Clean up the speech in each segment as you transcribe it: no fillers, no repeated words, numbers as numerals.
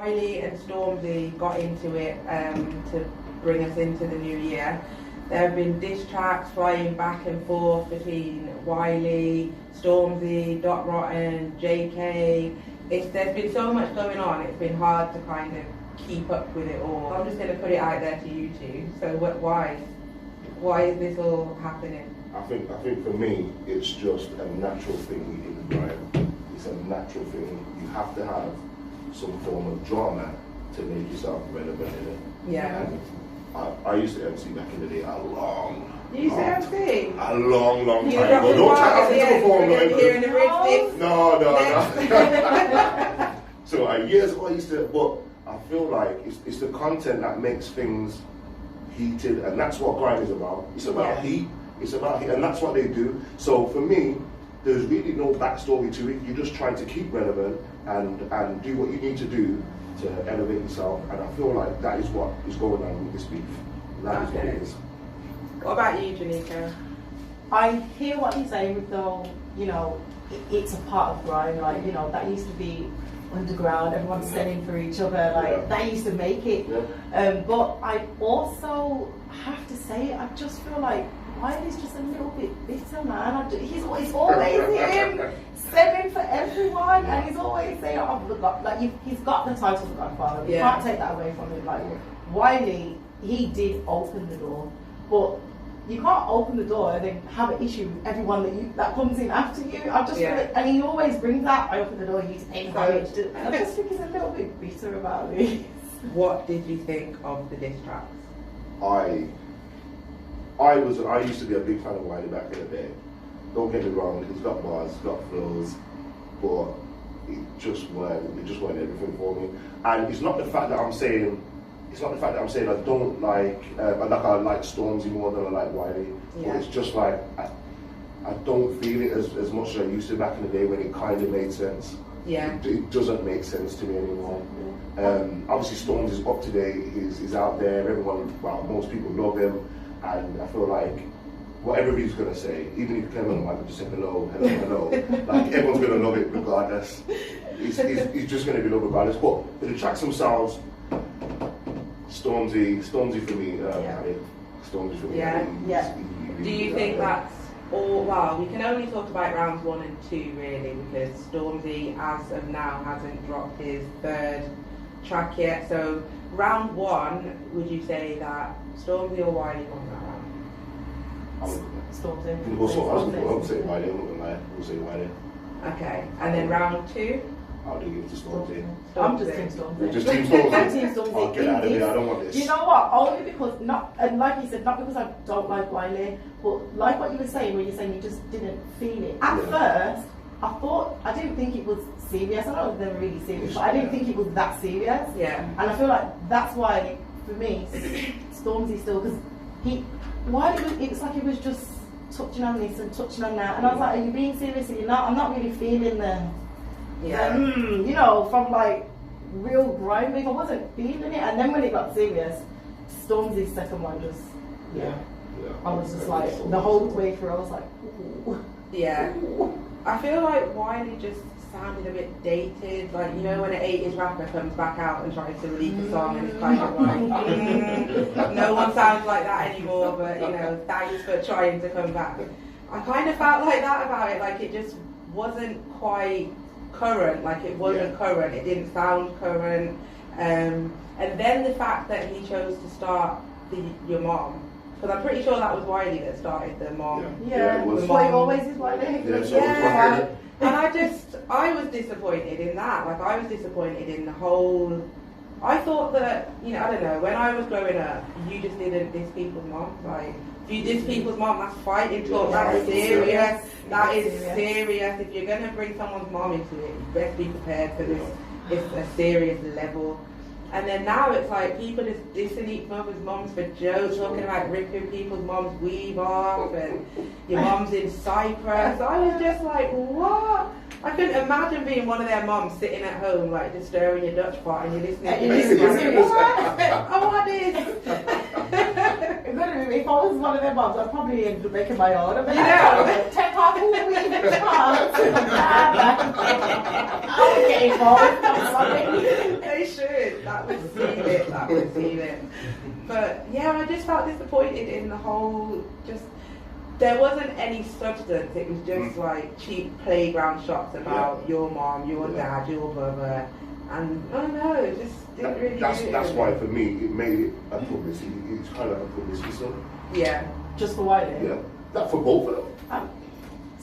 Wiley and Stormzy got into it to bring us into the new year. There have been diss tracks flying back and forth between Wiley, Stormzy, Dot Rotten, JK. There's been so much going on, it's been hard to kind of keep up with it all. I'm just going to put it out there to you two. So why is this all happening? I think for me, it's just a natural thing in the grime. It's a natural thing. You have to have some form of drama to make yourself relevant in it. Yeah. And I used to MC back in the day a long You used to MC? A long time ago. Don't try to perform here in the Ridz. No. So years ago I used to, but I feel like it's the content that makes things heated, and that's what grime is about. It's about heat. It's about heat, and that's what they do. So for me, there's really no backstory to it. You're just trying to keep relevant and do what you need to do to elevate yourself. And I feel like that is what is going on with this beef. That is what it is. What about you, Jenica? I hear what you're saying, though. You know, it's a part of grime. Like, you know, that used to be underground. Everyone's selling for each other. Like that used to make it. But I also have to say, I just feel like Wiley's just a little bit bitter, man. He's always him selling for everyone, and he's always saying, he's got the title of Godfather. You can't take that away from him. Like Wiley, he did open the door, but you can't open the door and then have an issue with everyone that comes in after you. I just feel like, and he always brings that. I open the door, you to pay homage. I just think he's a little bit bitter about this. What did you think of the diss tracks? I used to be a big fan of Wiley back in the day. Don't get me wrong, he's got bars, he's got flows, but it just weren't everything for me. And it's not the fact that I'm saying I don't like, I like Stormzy more than I like Wiley. But it's just like, I don't feel it as much as I used to back in the day when it kind of made sense. Yeah. It doesn't make sense to me anymore. Obviously Stormzy's up to date, he's out there, everyone, well, most people love him. And I feel like whatever he's going to say, even if he came on the mic and just say hello, like everyone's going to love it regardless. He's just going to be loved regardless. But for the tracks themselves, Stormzy for me, Stormzy for me. Yeah. Do you think that's all? Well, we can only talk about rounds 1 and 2 really, because Stormzy, as of now, hasn't dropped his third track yet. So round 1, would you say that Stormzy or Wiley won that round? Stormzy. I would say Wiley. I'm not gonna lie. I would say Wiley. Okay, and then round 2. I'll do it to Stormzy. I'm just Team Stormzy. Just Team Stormzy. I'm Team Stormzy. Oh, get out of here. I don't want this. You know what? Only because and like you said, not because I don't like Wiley, but like what you were saying, where you're saying you just didn't feel it. At first, I didn't think it was serious. I know they were really serious, but I didn't think it was that serious. Yeah. And I feel like that's why, for me, Stormzy still, because Wiley, it was like he was just touching on this and touching on that, and I was like, are you being serious? Or you're not? I'm not really feeling you know, from like real grime. I wasn't feeling it, and then when it got serious, Stormzy's second one just I was just like the whole way through. I was like, ooh. Yeah. I feel like Wiley just sounded a bit dated, like, you know, when an 80s rapper comes back out and tries to release a song and it's kind of like, no one sounds like that anymore, but, you know, thanks for trying to come back. I kind of felt like that about it, like it just wasn't quite current, like it wasn't current, it didn't sound current. And then the fact that he chose to start Your Mom, because I'm pretty sure that was Wiley that started the Mom. Yeah, it always is Wiley. And I was disappointed in that. Like, I was disappointed in the whole. I thought that, you know, I don't know, when I was growing up, you just didn't diss people's mom. Like, if you diss people's mom, that's fighting talk, that's serious. That is serious. If you're going to bring someone's mom into it, you best be prepared for this. It's a serious level. And then now it's like people is dissing each other's moms for jokes, talking about ripping people's moms' weave off and your mom's in Cyprus. I was just like, what? I couldn't imagine being one of their moms sitting at home, like just stirring your Dutch pot and you're listening to this. I want this. If I was one of their moms, I'd probably end up making my own. You know? I would get involved. They should. That would seal it. That would seal it. But yeah, I just felt disappointed in the whole. Just there wasn't any substance. It was just like cheap playground shots about your mom, your dad, your brother, and I don't know. It just didn't really. That's why for me it made it a publicity. It's kind of a publicity stunt. Yeah. Just for Wiley. Yeah. That for both of them.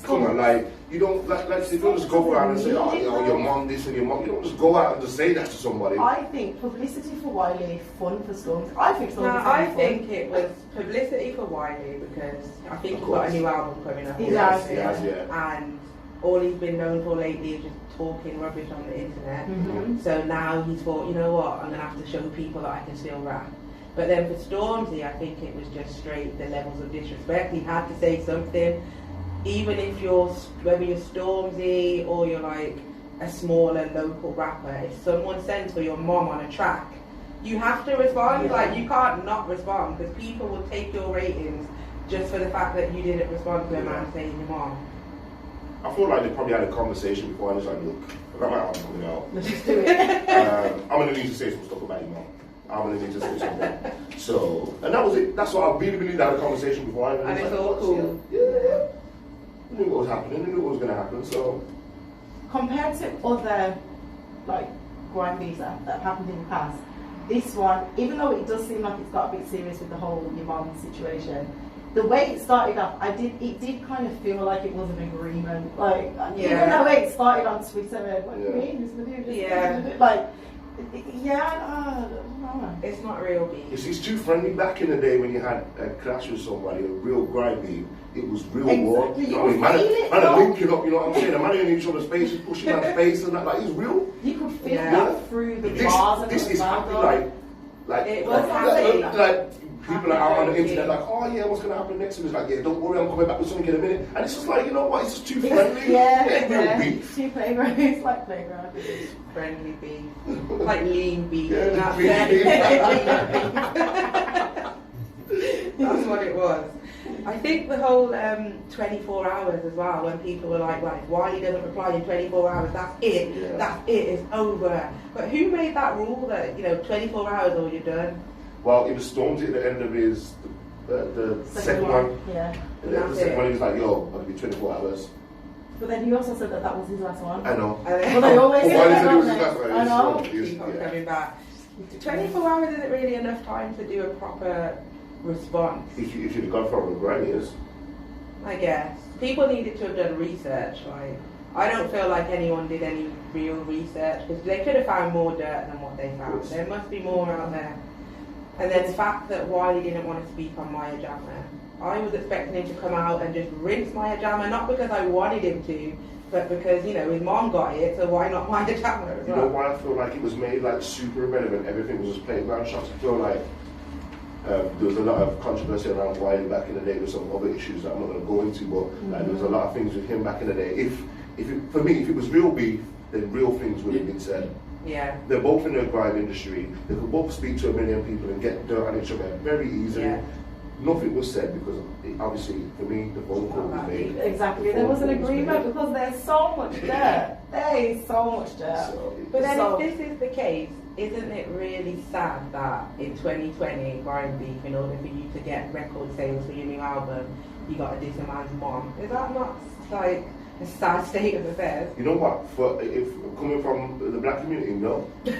Come on, like you don't like if you don't just go around and say, oh, you know, your mom this and your mom. You don't just go out and just say that to somebody. I think publicity for Wiley, fun for Stormzy. I think Stormzy. No, I think it was publicity for Wiley because I think he's got a new album coming up. He has, yeah. And all he's been known for lately is just talking rubbish on the internet. So now he's thought, you know what, I'm gonna have to show people that I can still rap. But then for Stormzy, I think it was just straight the levels of disrespect. He had to say something. Even if whether you're Stormzy or you're like a smaller local rapper, if someone sends for your mom on a track, you have to respond. Like you can't not respond because people will take your ratings just for the fact that you didn't respond to a man saying your mom. I feel like they probably had a conversation before. I was like, look, I got my album coming out. Let's just do it. I'm gonna need to say some stuff about your mom. I'm gonna need to say something. So, and that was it. That's what I really believe. They had a conversation before. And it's all cool. Yeah. I knew what was happening. I knew what was going to happen. So, compared to other like grime beefs that have happened in the past, this one, even though it does seem like it's got a bit serious with the whole your mom situation, the way it started off, it did kind of feel like it was an agreement. Like even the way it started on Twitter, what do you mean? This video just like. It's not real beef. It's too friendly. Back in the day when you had a clash with somebody, a real grime beef, it was real war. You know what I mean? Man are linking up, you know what I'm saying? The man in each other's faces, pushing man's face and that, like, it's real. You could feel that through the bars and this is happening like it was happening. Like people are out on the internet like, oh yeah, what's going to happen next? And it's like, yeah, don't worry, I'm coming back with something in a minute. And it's just like, you know what, it's just too friendly. Yeah. Too playground. It's like playground. Friendly beef. Like lean beef. Yeah, That's what it was. I think the whole 24 hours as well, when people were like, why he doesn't reply in 24 hours, that's it, that's it, it's over. But who made that rule that, 24 hours or you're done? Well, it was Stormzy at the end of his, the second one. Yeah. The second one, he was like, yo, I'll be 24 hours. But then he also said that was his last one. I know. Well, they always say that, it was his last one. I know. Keep on coming back. 24 hours isn't really enough time to do a proper response. If you'd have gone for a grime years. I guess. People needed to have done research. Like, I don't feel like anyone did any real research because they could have found more dirt than what they found. There must be more out there. And then the fact that Wiley didn't want to speak on Maya Jama. I was expecting him to come out and just rinse Maya Jama, not because I wanted him to, but because, his mom got it, so why not Maya Jama as well? You know why I feel like it was made like super irrelevant? Everything was just playground shots. I feel like there was a lot of controversy around Wiley back in the day with some other issues that I'm not going to go into, but there was a lot of things with him back in the day. For me, if it was real beef, then real things would have been said. Yeah. They're both in the grime industry. They could both speak to a million people and get dirt on each other very easily. Yeah. Nothing was said because obviously for me the phone call was made. Exactly. There was an agreement because there's so much dirt. There is so much dirt. But then if this is the case, isn't it really sad that in 2020 grime beef, in order for you to get record sales for your new album, you got to diss a man's mom? Is that not like a sad state of affairs? You know what? If coming from the black community, no. We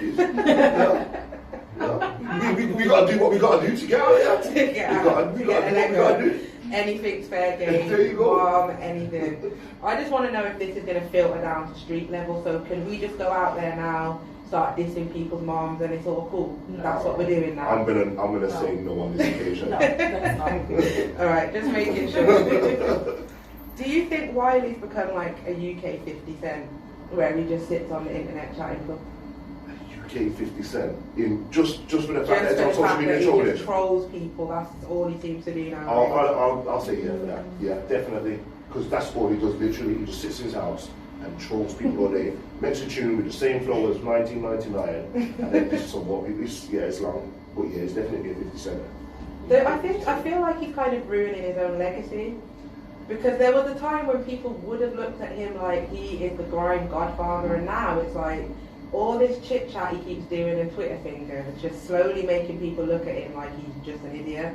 gotta do what we gotta do to get out of here. We gotta do what we gotta do. Anything's fair game. There you go. Mom, anything. I just want to know if this is going to filter down to street level. So can we just go out there now, start dissing people's moms, and it's all cool? No. That's what we're doing now. I'm gonna say no on this occasion. No, that's not. All right, just making sure. Do you think Wiley's become like a UK 50 Cent, where he just sits on the internet chatting for? UK 50 Cent, in just for the fact that it's on social media trolling. He trolls people. That's all he seems to do now. I'll say yeah for that. Yeah, definitely, because that's all he does. Literally, he just sits in his house and trolls people all day. Makes a tune with the same flow as 1999, and then this is what it's long, but yeah, it's definitely a 50 Cent. I feel like he's kind of ruining his own legacy. Because there was a time when people would have looked at him like he is the grime godfather, and now it's like all this chit chat he keeps doing and Twitter fingers, it's just slowly making people look at him like he's just an idiot.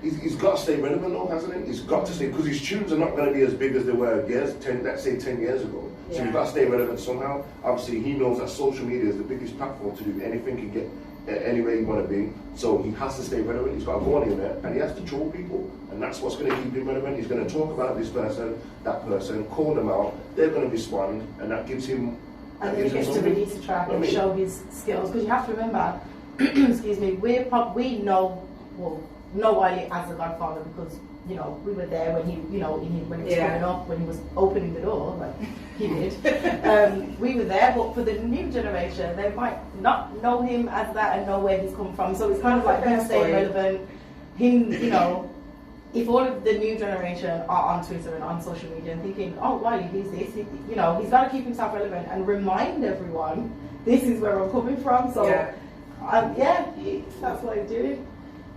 He's got to stay relevant though, hasn't he? He's got to stay, because his tunes are not going to be as big as they were let's say 10 years ago. So Yeah. he's got to stay relevant somehow. Obviously, he knows that social media is the biggest platform to do anything and get anywhere you want to be. So he has to stay relevant. He's got to go on in there, and he has to troll people, and that's what's going to keep him relevant. He's going to talk about this person, that person, call them out. They're going to respond, and that gives him. And then he gets to release a track and show his skills. Because you have to remember, excuse me, we know Wiley as the Godfather because, you know, we were there when he was coming up, when he was opening the door, like he did. We were there, but for the new generation, they might not know him as that and know where he's come from. So it's kind of like him staying relevant. Him, you know, if all of the new generation are on Twitter and on social media and thinking, oh, Wiley, he's this, you know, he's got to keep himself relevant and remind everyone, this is where I'm coming from. So, that's what he's doing.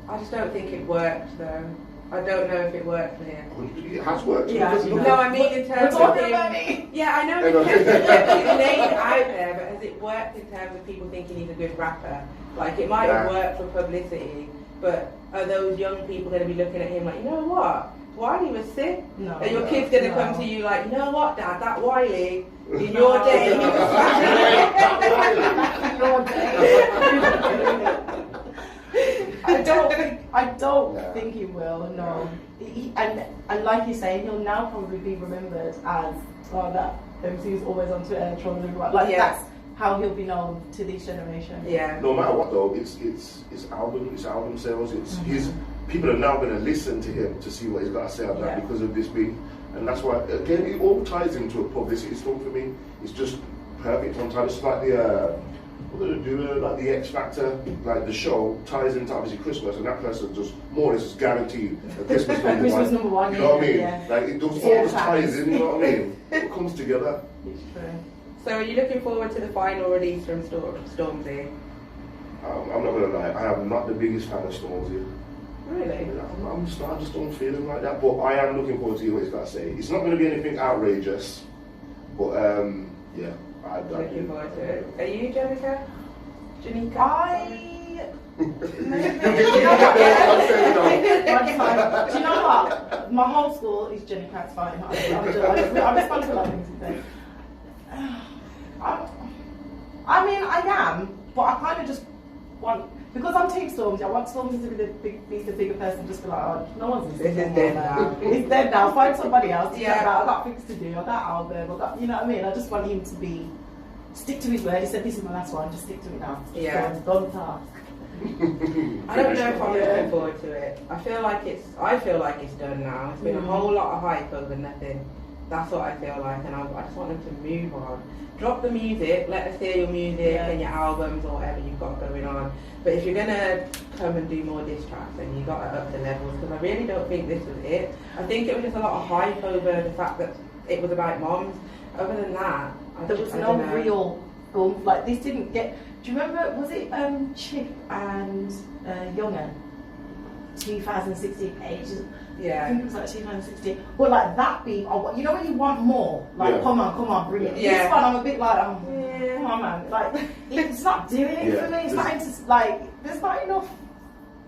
I just don't think it worked though. I don't know if it worked for him. It has worked. Yeah, no, I mean in terms of him. Yeah, I know his name out there, but has it worked in terms of people thinking he's a good rapper? Like it might have worked for publicity, but are those young people going to be looking at him like, you know what? Wiley was sick. No, and your kid's going to come to you like, you know what, Dad? That Wiley in your day, he was in your day. I don't think he will. No, and like you say, he'll now probably be remembered as that MC who's always on Twitter trolling everyone. Like that's how he'll be known to this generation. Yeah. No matter what though, it's album sales. It's his. People are now going to listen to him to see what he's got to say about that because of this beat, and that's why again it all ties into a publicity stunt for me. It's just perfect on time. It's like the. We're going to do like the X Factor, like the show ties into obviously Christmas, and that person just more or less is guaranteed a Christmas number one. You know what I mean? Yeah. Like it does all the ties in. You know what I mean? It comes together. It's true. So are you looking forward to the final release from Stormzy? I'm not going to lie. I am not the biggest fan of Stormzy. Really? I just don't feel him like that. But I am looking forward to hear what he's got to say. It's not going to be anything outrageous, but yeah. Looking forward to it. Are you, Jenica? Do you know what? My whole school is Jenica. It's fine. I'm responsible for things. I mean, I am, but I kind of just want, because I'm Team Stormzy, I want Stormzy to be the bigger person, just be like, oh, no one's this is dead now. It's dead now. Find somebody else to talk about. I got things to do. I got album. I got, you know what I mean? I just want him to stick to his word. He said, this is my last one. Just stick to it now. Don't task. I don't know if I'm looking forward to it. I feel like it's done now. It's been a whole lot of hype over nothing. That's what I feel like, and I just want them to move on. Drop the music, let us hear your music and your albums or whatever you've got going on. But if you're gonna come and do more diss tracks, then you got to up the levels, because I really don't think this was it. I think it was just a lot of hype over the fact that it was about moms. Other than that, there was no real film. Like this didn't get. Do you remember? Was it Chip and Younger? 2016 ages. Yeah. I think it was like 2016. But like that beat, you know when you want more? Like come on, bring it. Yeah. This one I'm a bit like, come on man. Like it's not doing it for me. It's not into, like there's not enough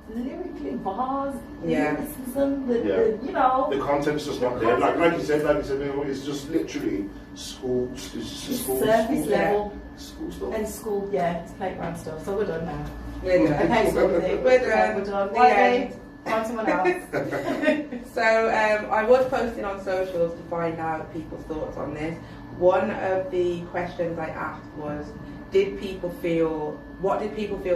lyrically bars, lyricism, you know. The content's just not there. Like you said, it's just literally school surface level. School stuff. And school, it's playground stuff. So we're done now. We're done. Okay, so we're done. Why find someone else? So I was posting on socials to find out people's thoughts on this. One of the questions I asked was, what did people feel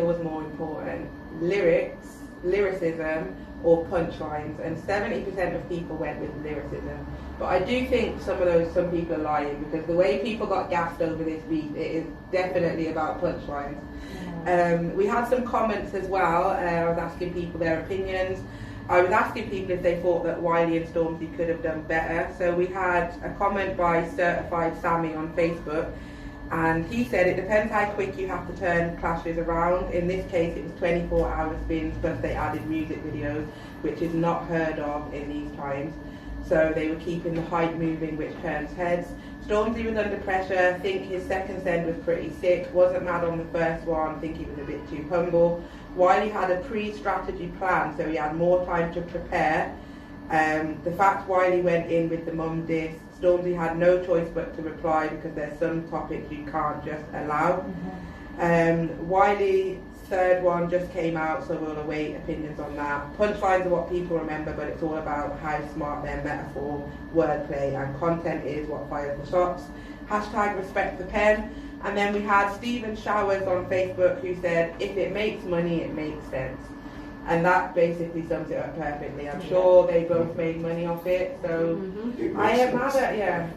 was more important? Lyricism or punchlines? And 70% of people went with lyricism. But I do think some people are lying, because the way people got gassed over this beat, it is definitely about punchlines. We had some comments as well. I was asking people their opinions. I was asking people if they thought that Wiley and Stormzy could have done better. So we had a comment by Certified Sammy on Facebook, and he said it depends how quick you have to turn clashes around. In this case it was 24-hour spins, plus they added music videos, which is not heard of in these times. So they were keeping the hype moving, which turns heads. Stormzy was under pressure. I think his second send was pretty sick. Wasn't mad on the first one. I think he was a bit too humble. Wiley had a pre-strategy plan, so he had more time to prepare. The fact Wiley went in with the mum diss, Stormzy had no choice but to reply because there's some topics you can't just allow. Wiley's third one just came out, so we'll await opinions on that. Punchlines are what people remember, but it's all about how smart their metaphor, wordplay and content is, what fires the shots. Hashtag respect the pen. And then we had Stephen Showers on Facebook who said, if it makes money, it makes sense. And that basically sums it up perfectly. I'm sure they both made money off it, so I am mad at, yeah.